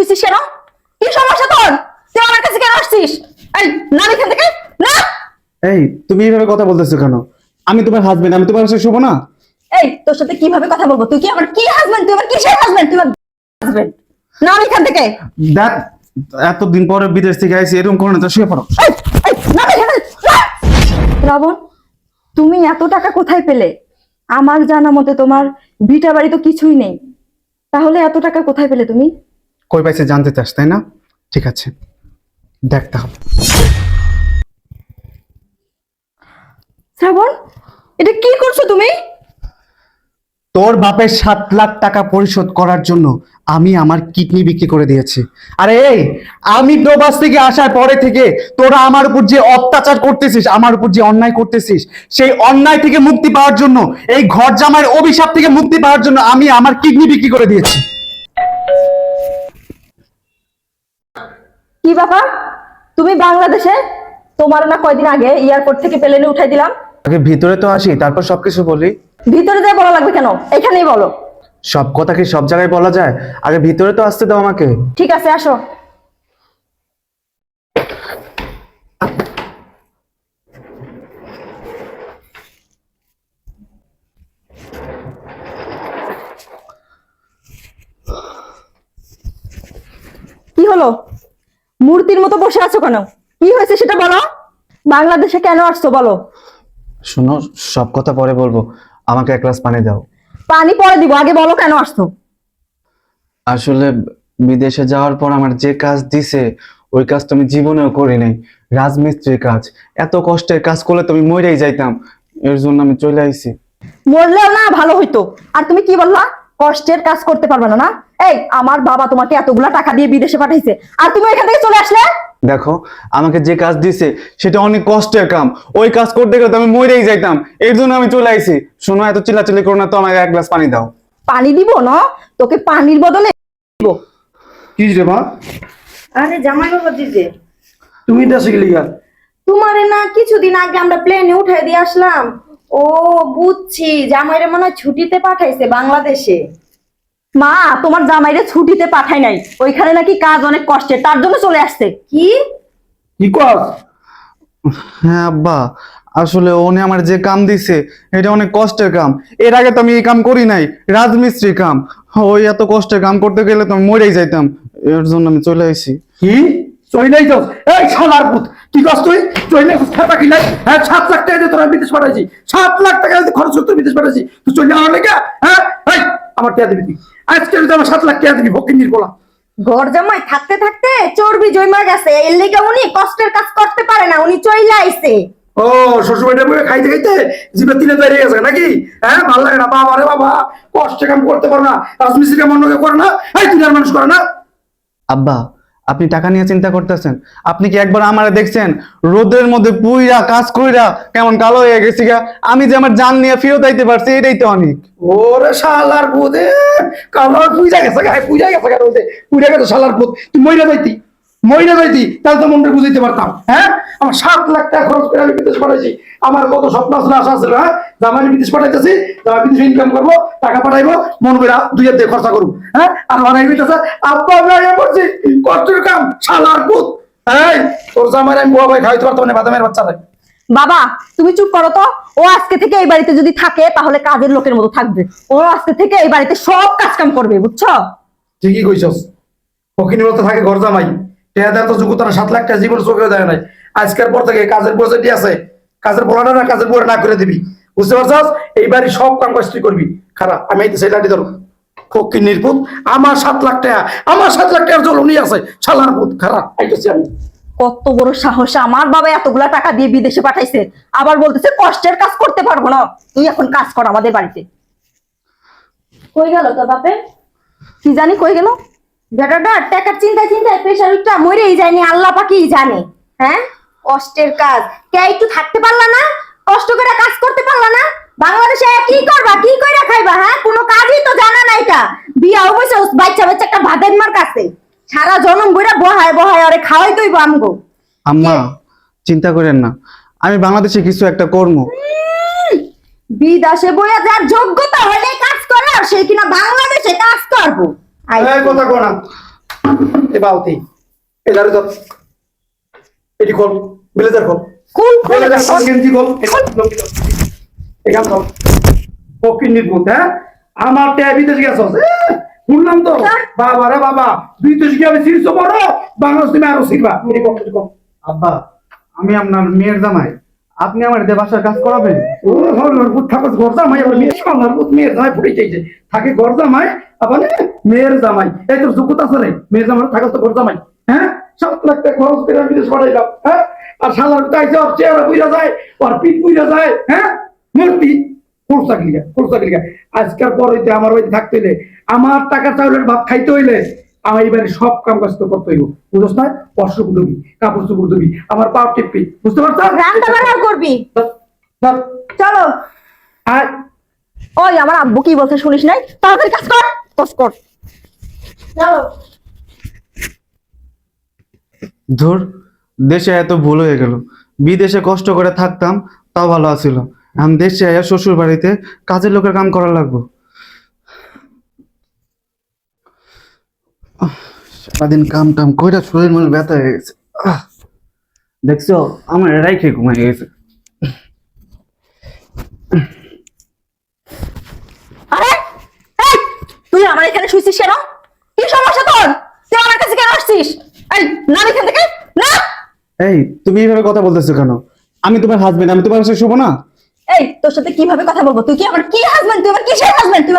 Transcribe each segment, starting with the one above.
দিছিস কেন? কি সমস্যা তোর? তুই আমার কাছে কেন আসছিস? এই নাম এখান থেকে না। এই তুমি এইভাবে কথা বলতেছো কেন? আমি তোমার হাজবেন্ড, আমি তোমার সাথে শুভ না? এই তোর সাথে কিভাবে কথা বলবো? তুই কি আমার কি হাজবেন্ড? তুই আমার কিসের হাজবেন্ড? তুই আমার হাজবেন্ড নাম এখান থেকে। দেখ, এতদিন পরে বিদেশ থেকে আইসি, এরকম করো না তো, শুয়ে পড়ো। এই নাম এখানে। রাবণ, তুমি এত টাকা কোথায় পেলে? আমার জানা মতে তোমার ভিটা বাড়ি তো কিছুই নেই, তাহলে এত টাকা কোথায় পেলে তুমি? কই পাইছে জানতে চাস তাই না? ঠিক আছে, দেখতে হবে। শ্রাবণ, এটা কি করছো তুমি? তোর বাপের 7 লাখ টাকা পরিশোধ করার জন্য আমি আমার কিডনি বিক্রি করে দিয়েছি। আরে এই, আমি প্রবাস থেকে আসার পরে থেকে তোরা আমার উপর যে অত্যাচার করতেছিস, আমার উপর যে অন্যায় করতেছিস, সেই অন্যায় থেকে মুক্তি পাওয়ার জন্য, এই ঘর জামাইয়ের অভিশাপ থেকে মুক্তি পাওয়ার জন্য আমি আমার কিডনি বিক্রি করে দিয়েছি। কি ব্যাপার? তুমি বাংলাদেশে? তোমার না কয়দিন আগে এয়ারপোর্ট থেকে প্লেনে উঠাই দিলাম। আগে ভিতরে তো আসি, তারপর সবকিছু বলি। ভিতরে যা বলা লাগবে কেন? এখানেই বলো। সব কথা কি সব জায়গায় বলা যায়? আগে ভিতরে তো আসতে দাও আমাকে। ঠিক আছে, আসো। কি হলো? মূর্তির মতো বসে আছো কেন? কি হয়েছে সেটা বলো। বাংলাদেশে কেন আসছো বলো। শোনো, সব কথা পরে বলবো, আমাকে এক গ্লাস পানি দাও। পানি পরে দিব, আগে বলো কেন আসছো। আসলে বিদেশে যাওয়ার পর আমার যে কাজ দিছে, ওই কাজ তো আমি জীবনেও করি নাই। রাজমিস্ত্রির কাজ, এত কষ্টের কাজ করলে তুমি মরেই যাইতাম, এর জন্য আমি চলে আইছি। মরলেও না ভালো হইতো। আর তুমি কি বললা? কষ্টের কাজ করতে পারবে না? না, এই আমার বাবা তোমাকে এতগুলা টাকা দিয়ে বিদেশে পাঠাইছে, আর তুমি এখান থেকে চলে আসলে। দেখো, আমাকে যে কাজ দিছে সেটা অনেক কষ্টের কাম, ওই কাজ করতে গেলে তো আমি মরেই যাইতাম, এর জন্য আমি চলে আইছি। শোনো, এত চিল্লাচিল্লি করো না তো, আমাকে এক গ্লাস পানি দাও। পানি দিব না? তোকে পানির বদলে দিব। কি রে মা? আরে জামাই বাবা দিদি, তুমি দেশে গেলি? তোমারে না কিছুদিন আগে আমরা প্লেনে উঠাই দিয়ে আসলাম। ও বুঝছি, জামাইরে মনে হয় ছুটিতে পাঠাইছে বাংলাদেশে। মা, তোমার জামাইরে ছুটিতে পাঠাই নাই, ওইখানে নাকি কাজ অনেক কষ্টের, তার জন্য চলে আসছে। কি কি কর? হ্যাঁ আব্বা, আসলে উনি আমার যে কাম দিছে এটা অনেক কষ্টের কাম। এর আগে তো আমি এই কাম করি নাই, রাজমিস্ত্রি কাম। ওই এত কষ্টের কাম করতে গেলে তো আমি মরেই যাইতাম, এর জন্য আমি চলে আইছি। কি চইলাই যাও? এই শালার পুত, কি কস তুই? চইলাই খাতা কি নাই? হ্যাঁ, 7 লাখ টাকা দিয়ে তোরা বিদেশ পাঠাইছি, 7 লাখ টাকা দিয়ে খরচ করতে বিদেশ পাঠাইছি, তুই চলে আমার লেগে? হ্যাঁ, এই আমার টাকা দিবি তুই। আজকে যদি আমার 7 লাখ টাকা দিবি, ফকিন্নির গোলা। ঘর জামাই থাকতে থাকতে চর্বি জমা গেছে, এর লেগে উনি কষ্টের কাজ করতে পারে না, উনি চইলা আইছে। ও শ্বশুরবাড়িটা বলে খাইতে খাইতে জিভে তিলে দাঁড়িয়ে গেছে নাকি? হ্যাঁ, ভালো লাগে না বাবা রে বাবা, কষ্টে কাম করতে পারো না, রাজমিস্ত্রি কাম অন্য কেউ করে না, এই তুই আর মানুষ করে না। আব্বা, আপনি টাকা নিয়ে চিন্তা করতেছেন? আপনি কি একবার আমারে দেখছেন রোদের মধ্যে পুইরা কাজ কইরা কেমন কালো হয়ে গেছি গা? আমি যে আমার জান নিয়ে ফেরত আইতে পারছি, এটাই তো অনেক। ওরে শালার পুত, কালো পূজা গেছে গায়ে, পূজা গেছে গায়ে, পূজা গেছে শালার পুত। তুই মইরা যাইতি তাহলে তো মনটা বুঝাইতে পারতাম। হ্যাঁ, আমার 7 লাখ টাকা খরচ করে আমি বিদেশ পাঠাইছি। আমার কত স্বপ্ন ছিল, আশা ছিল। হ্যাঁ, জামাই বিদেশ পাঠাইতেছি, জামাই বিদেশে ইনকাম করবো, টাকা পাঠাইবো, মন করে 2 দিয়ে খরচা করবো। হ্যাঁ, আর অনেক হইতেছে আব্বা আমি আগে পড়ছি, কষ্টের কাম শালার পুত। এই তোর জামাই আমি বুয়া ভাই খাইতে পারতাম না, বাদামের বাচ্চারা। বাবা, তুমি চুপ করো তো। ও আজকে থেকে এই বাড়িতে যদি থাকে তাহলে কাজের লোকের মতো থাকবে। ও আজকে থেকে এই বাড়িতে সব কাজ কাম করবে, বুঝছো? ঠিকই কইছস, ফকিনি বলতে থাকে ঘর জামাই, টেহাদার তো যোগ্যতা 7 লাখ টাকা জীবন চোখে দেয় নাই। আজকের পর থেকে কাজের পয়সাটি আছে, কাজের বলাটা না, কাজের বলে না করে দিবি, বুঝতে পারছস? এই বাড়ি সব কাম কাজ তুই করবি। খারাপ, আমি এই সেটাটি ধরো ফকিনির পুত। আমার 7 লাখ টাকা, আমার 7 লাখ টাকার জলনি আছে শালার পুত। খারাপ আইতেছি আমি। কত বড় সাহস! আমার বাবা এতগুলা টাকা দিয়ে বিদেশে পাঠাইছে, আবার বলতেছে কষ্টের কাজ করতে পারবো না। তুই এখন কাজ কর আমাদের বাড়িতে। কই গেল তো বাপে? কি জানি কই গেল। বেটাটা টাকার চিন্তায় চিন্তায় প্রেশার উঠটা মরেই যায়নি, আল্লাহ পাকিই জানে। হ্যাঁ, কষ্টের কাজ কে একটু থাকতে পারলা না? কষ্ট করে কাজ করতে পারলা না? বাংলাদেশে কি করবা, কি কইরা খাইবা? হ্যাঁ, কোনো কাজই তো জানা নাই। কা বিয়া হইছে বাচ্চা বাচ্চা একটা ভাতের মার কাছে, সারা জনম বইরা বহায় বহায় আরে খাওয়াই তৈব আমগো। আম্মা, চিন্তা করেন না, আমি বাংলাদেশে কিছু একটা করবো। বিদেশে বইয়া যার যোগ্যতা হলে কাজ করার, সে কিনা বাংলাদেশে কাজ করবো। এই কথা কো না। এ বাউতি এ দাঁড়ে ধর এটি খোল ব্লেজার খোল কোন ব্লেজার খোল গেঞ্জি খোল এখান খোল ফকির নির্বুত হ্যাঁ আমার ট্যাব বিদেশ গেছ শুনলাম তো বাবা রে বাবা বিদেশ গিয়ে আমি শীর্ষ বড় বাংলাদেশ তুমি আরো শিখবা এটি কম এটি কম আব্বা আমি আপনার মেয়ের জামাই, আপনি আমার দিয়ে বাসার কাজ করাবেন? ও হলোর পুত থাকস গর্দা মাই আবার মেয়ে শালার পুত মেয়ের জামাই পড়ে যাইছে থাকে গর্দা মাই আবার মেয়ের জামাই এই তো যোগ্যতা আছে রে মেয়ের জামাই থাকস তো গর্দা মাই হ্যাঁ 7 লাখ টাকা খরচ করে বিদেশ পাঠাইলাম হ্যাঁ আর শালার তাইছে ওর চেহারা বুঝা যায় ওর পিঠ বুঝা যায় হ্যাঁ মূর্তি কোর্সা আজকের পর হইতে আমার বাড়িতে থাকতে হইলে আমার টাকা চাউলের ভাত খাইতে হইলে আমার এই বাড়ির সব কাম কাজ তো করতে হইব বুঝছ না অস্ত্র দিবি কাপড় চোপড় দিবি আমার পা টিপবি বুঝতে পারছো রান্না বান্না করবি চলো আর ওই আমার আব্বু কি বলছে শুনিস নাই? তাড়াতাড়ি কাজ কর, কাজ কর। চলো ধুর, দেশে এত ভুল হয়ে গেল। বিদেশে কষ্ট করে থাকতাম তাও ভালো আছিল, আমি দেশে আয়া শ্বশুর বাড়িতে কাজের লোকের কাম করা লাগবো। সারাদিন কাম টাম কইরা শরীর মনে ব্যথা হয়ে গেছে। দেখছো আমার রাইখে ঘুমাই গেছে। আরে এই, তুই আমার এখানে শুইছিস কেন? কি সমস্যা তোর? তুই আমার কাছে কেন আসছিস? এই না এখান থেকে না। এই তুমি এইভাবে কথা বলতেছো কেন? আমি তোমার হাজবেন্ড, আমি তোমার কাছে শুবো না? এই তোর সাথে কিভাবে কথা বলবো? তুই কি আমার কি হাজবেন্ড? তুই আমার কিসের হাজবেন্ড? তুই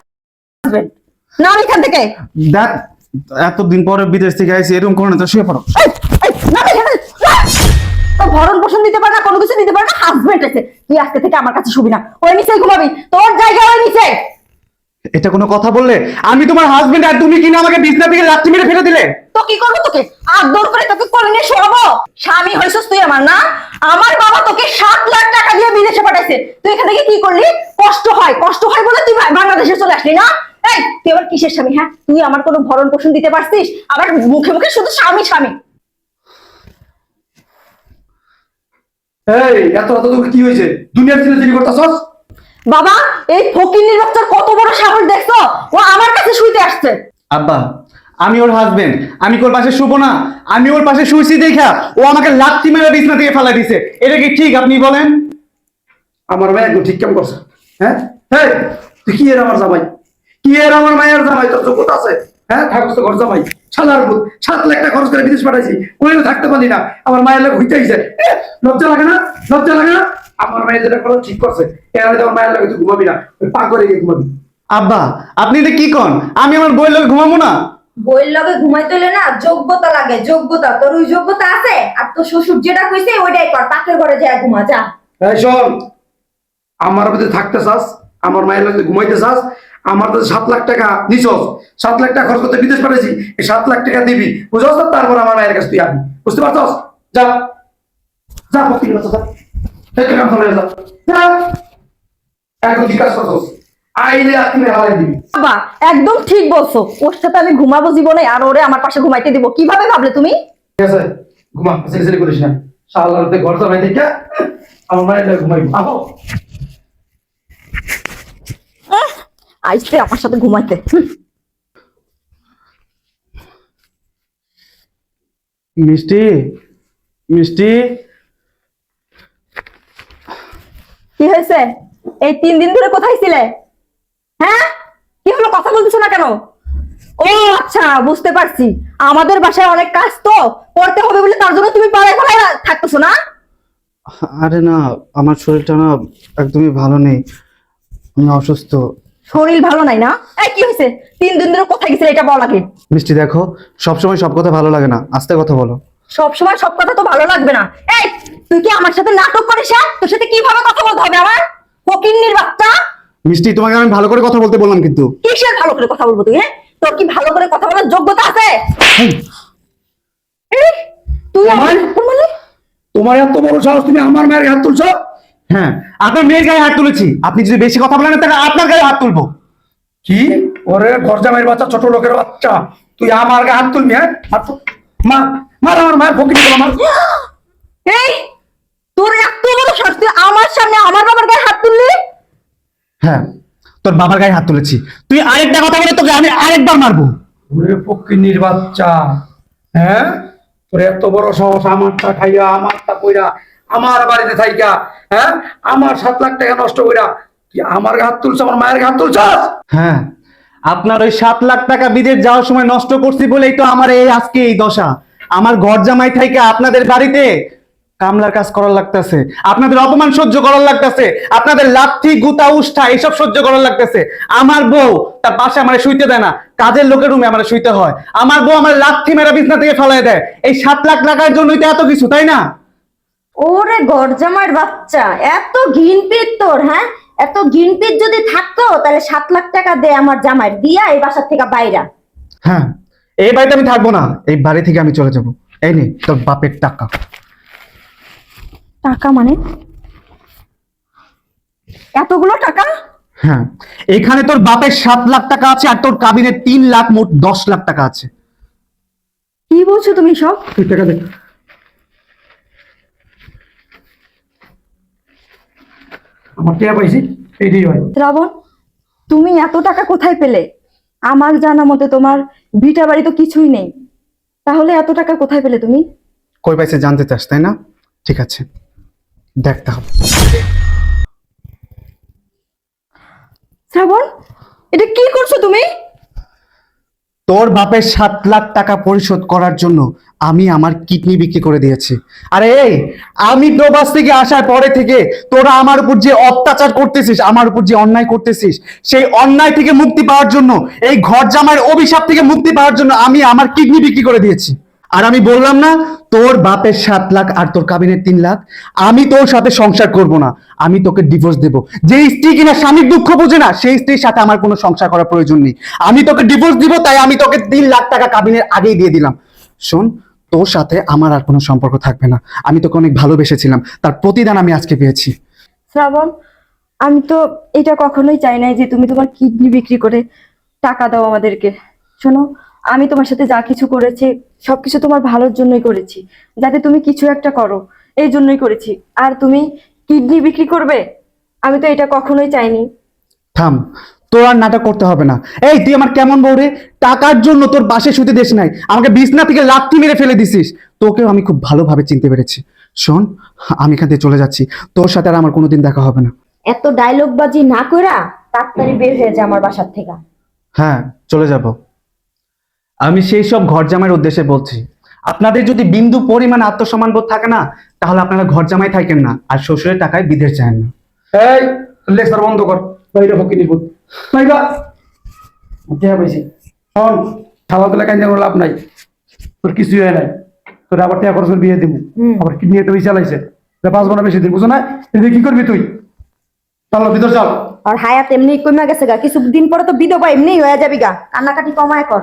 হাজবেন্ড না এখান থেকে। দেখ এতদিন পরে বিদেশ থেকে আইসি, এরকম করো না তো, শুয়ে পড়ো। এই, এই, না এখানে না। তো ভরণ পোষণ দিতে পারে না, কোনো কিছু দিতে পারে না, হাজবেন্ড আছে। তুই আজকে থেকে আমার কাছে শুবি না, ওই নিচে ঘুমাবি, তোর জায়গা ওই নিচে। এটা কোনো কথা বললে? আমি তোমার হাজবেন্ড আর তুমি কিনা আমাকে বিছনা থেকে লাথি মেরে ফেলে দিলে। তো কি করবো? তোকে আদর করে তোকে কোলে নিয়ে শোয়াবো? স্বামী হয়েছিস তুই আমার, না? আমার বাবা তোকে 7 লাখ টাকা দিয়ে বিদেশে পাঠাইছে, তুই এখান থেকে কি করলি? কষ্ট হয় বলে তুই বাংলাদেশে চলে আসলি, না? এই তুই আবার কিসের স্বামী? হ্যাঁ, তুই আমার কোনো ভরণ পোষণ দিতে পারছিস? আবার মুখে মুখে শুধু স্বামী স্বামী। এই এত রাত তোর কি হয়েছে? দুনিয়ার চিল্লাচিল্লি করতেছস? বাবা, এই ফকিন্নির বাচ্চার কত বড় সাহস দেখছো? ও আমার কাছে শুইতে আসছে। আব্বা আমি ওর হাজবেন্ড, আমি ওর পাশে শুবো না? আমি ওর পাশে শুইছি দেখা ও আমাকে লাথি মেরে বিছনা থেকে ফেলা দিছে, এটা কি ঠিক আপনি বলেন? আমার ভাই একদম ঠিক কাম করছে হ্যাঁ এই তুই কি এর আমার জামাই? কি এর আমার মায়ের জামাই? তোর যোগ্যতা আছে? হ্যাঁ থাকস তো ঘর জামাই শালার পুত 7 লাখ টাকা খরচ করে বিদেশ পাঠাইছি, ওইও থাকতে পারলি না, আমার মায়ের লোক হইতে আইছে। লজ্জা লাগে না? লজ্জা লাগে না? আমার মায়ের যেটা করো ঠিক করছে, এর আগে আমার মায়ের লোক তুই ঘুমাবি না, ওই পা করে গিয়ে ঘুমাবি। আব্বা আপনি এটা কি কন? আমি আমার বইয়ের লোক ঘুমাবো না? বইয়ের লগে ঘুমাইতে হলে না যোগ্যতা লাগে, যোগ্যতা। তোর ওই যোগ্যতা আছে? আর তোর শ্বশুর যেটা কইছে ওইটাই কর, পাকের ঘরে যায় ঘুমা যা। এই শোন, আমার ভিতরে থাকতে চাস, আমার মায়ের লোক ঘুমাইতে চাস, আমার তো 7 লাখ টাকা নিছস, 7 লাখ টাকা খরচ করতে বিদেশ পাঠাইছি, এই 7 লাখ টাকা দিবি বুঝছস? তারপর আমার মায়ের কাছে তুই আবি, বুঝতে পারছস? যা যা পক্ষী যা থেকে কাম করে যা যা এখন কি কাজ করছস? আইলে আপনি হারাই দিবি। বাবা একদম ঠিক বলছো, ওর সাথে আমি ঘুমাবো জীবনে, আর ওরে আমার পাশে ঘুমাইতে দিব? কিভাবে ভাবলে তুমি? ঠিক আছে ঘুমা, সিরিয়াসলি করিস না, শালাতে ঘর জামাই দেখে আমার মায়ের লোক ঘুমাইবো। আহো আইসে আমার সাথে ঘুমাইতে। মিষ্টি মিষ্টি, কি হয়েছে? এই 3 দিন ধরে কোথায় ছিলে? হ্যাঁ, কি হলো? কথা বলতেছো না কেন? ও আচ্ছা, বুঝতে পারছি, আমাদের বাসায় অনেক কাজ তো করতে হবে বলে তার জন্য তুমি পাড়ায় পাড়ায় থাকতেছো, না? আরে না, আমার শরীরটা না একদমই ভালো নেই, আমি অসুস্থ। শরীর ভালো নাই না? এই কি হয়েছে? 3 দিন ধরে কোথায় গেছিলে এটা বল আগে। মিষ্টি দেখো, সবসময় সব কথা ভালো লাগে না, আস্তে কথা বলো। সব সময় সব কথা তো ভালো লাগবে না। এই তুই কি আমার সাথে নাটক করিস? হ্যাঁ, তোর সাথে কিভাবে কথা বলতে হবে আমার? ফকিন্নির বাচ্চা। মিষ্টি তোমাকে আমি ভালো করে কথা বলতে বললাম কিন্তু। কিসের ভালো করে কথা বলবো তুই? হ্যাঁ, তোর কি ভালো করে কথা বলার যোগ্যতা আছে? এই, তুই আমার কোন মানে? তোমার এত বড় সাহস, তুমি আমার মায়ের হাত তুলছো? হ্যাঁ, আপনার মেয়ের গায়ে হাত তুলেছি, আপনি যদি বেশি কথা বলেন তাহলে আপনার গায়ে হাত তুলবো। কি ওরে ঘর জামাইয়ের বাচ্চা, ছোট লোকের বাচ্চা, তুই আমার গায়ে হাত তুলবি? হ্যাঁ হাত তুল। মার মার আমার মায়ের ফকির মার। এই তোর এত বড় সাহস, তুই আমার সামনে আমার বাবার গায়ে হাত তুললি? হ্যাঁ, তোর বাবার গায়ে হাত তুলেছি, তুই আরেকটা কথা বলে তোকে আমি আরেকবার মারবো। ওরে ফকিন্নির বাচ্চা, হ্যাঁ তোর এত বড় সাহস, আমারটা খাইয়া আমারটা কইরা আমার বাড়িতে থাইকা, হ্যাঁ আমার 7 লাখ টাকা নষ্ট কইরা কি আমার হাত তুলছ, আমার মায়ের হাত তুলছাস? হ্যাঁ, আপনার ওই 7 লাখ টাকা বিদেশ যাওয়ার সময় নষ্ট করছি বলেই তো আমার এই আজকে এই দশা। আমার ঘর জামাই থেকে আপনাদের বাড়িতে কামলার কাজ করার লাগতেছে, আপনাদের অপমান সহ্য করার লাগতেছে, আপনাদের লাথি গুতা উষ্ঠা এসব সহ্য করার লাগতেছে। আমার বউ তার পাশে আমার শুইতে দেয় না, কাজের লোকের রুমে আমার শুইতে হয়। আমার বউ আমার লাথি মেরা বিছনা থেকে ফেলাই দেয়। এই 7 লাখ টাকার জন্যই তো এত কিছু, তাই না? ওরে গরজামার বাচ্চা, এত ঘিনপিত তোর, হ্যাঁ এত ঘিনপিত যদি থাকতো তাহলে 7 লাখ টাকা দে আমার জামাই, দিয়া এই বাসার থেকে বাইরা। হ্যাঁ, এই বাড়িতে আমি থাকবো না, এই বাড়ি থেকে আমি চলে যাব। এই নে তোর বাপের টাকা। টাকা মানে? এতগুলো টাকা? হ্যাঁ, এখানে তোর বাপের 7 লাখ টাকা আছে আর তোর কাবিনে 3 লাখ, মোট 10 লাখ টাকা আছে। কি বলছো তুমি সব? তুই টাকা দে। আমার টাকা পাইছি, এইটাই হয়। শ্রাবণ, তুমি এত টাকা কোথায় পেলে? আমার জানা মতে তোমার ভিটা বাড়ি তো কিছুই নেই, তাহলে এত টাকা কোথায় পেলে তুমি? কই পাইছে জানতে চাস, তাই না? ঠিক আছে, দেখতে হবে। শ্রাবণ, এটা কি করছো তুমি? তোর বাপের 7 লাখ টাকা পরিশোধ করার জন্য আমি আমার কিডনি বিক্রি করে দিয়েছি। আরে এই, আমি প্রবাস থেকে আসার পরে থেকে তোরা আমার উপর যে অত্যাচার করতেছিস, আমার উপর যে অন্যায় করতেছিস, সেই অন্যায় থেকে মুক্তি পাওয়ার জন্য, এই ঘর জামাইয়ের অভিশাপ থেকে মুক্তি পাওয়ার জন্য আমি আমার কিডনি বিক্রি করে দিয়েছি। আর আমি বললাম না, তোর বাপের 7 লাখ আর তোর কাবিনের 3 লাখ, আমি তোর সাথে সংসার করব না, আমি তোকে ডিভোর্স দেব। যে স্ত্রী কিনা স্বামীর দুঃখ বোঝে না, সেই স্ত্রীর সাথে আমার কোনো সংসার করার প্রয়োজন নেই। আমি তোকে ডিভোর্স দিব, তাই আমি তোকে 3 লাখ টাকা কাবিনের আগেই দিয়ে দিলাম। শোন, তোর সাথে আমার আর কোনো সম্পর্ক থাকবে না। আমি তোকে অনেক ভালোবেসেছিলাম, তার প্রতিদান আমি আজকে পেয়েছি। শ্রাবণ, আমি তো এটা কখনোই চাই নাই যে তুমি তোমার কিডনি বিক্রি করে টাকা দাও আমাদেরকে। শোনো, আমি তোমার সাথে যা কিছু করেছি সবকিছু তোমার ভালোর জন্যই করেছি, যাতে তুমি কিছু একটা করো, এই জন্যই করেছি। আর তুমি কিডনি বিক্রি করবে, আমি তো এটা কখনোই চাইনি। থাম, তোর আর নাটক করতে হবে না। এই তুই আমার কেমন বউ রে? টাকার জন্য তোর বাসে শুতে দেশ নাই, আমাকে বিছনা থেকে লাথি মেরে ফেলে দিছিস। তোকেও আমি খুব ভালোভাবে চিনতে পেরেছি। শোন, আমি এখান থেকে চলে যাচ্ছি, তোর সাথে আর আমার কোনোদিন দেখা হবে না। এত ডায়লগ বাজি না কইরা তাড়াতাড়ি বের হয়ে যা আমার বাসার থেকে। হ্যাঁ, চলে যাব। আমি সেই সব ঘর জামাইয়ের উদ্দেশ্যে বলছি, আপনাদের যদি বিন্দু পরিমাণ আত্মসম্মান বোধ থাকে না, তাহলে আপনারা ঘর জামাই থাকেন না আর শ্বশুরের টাকায় বিদেশ যায় না। এই লেকচার বন্ধ কর, বাইরে ফকিন্নির ভূত বাইরা। টাকা পাইছি, শোন, খাওয়া দিলে কাজ করে লাভ নাই, তোর কিছুই হয় নাই। তোর আবার টাকা খরচ করে বিয়ে দিব, আবার কিডনি একটা পয়সা লাইছে, 5 ঘন্টা বেশি দিন, বুঝো না? এটা কি করবি তুই? চলো ভিতর চল। আর হায়াত এমনি কমে গেছে গা, কিছুদিন পরে তো বিধবা এমনি হয়ে যাবি গা, কান্নাকাটি কমায় কর।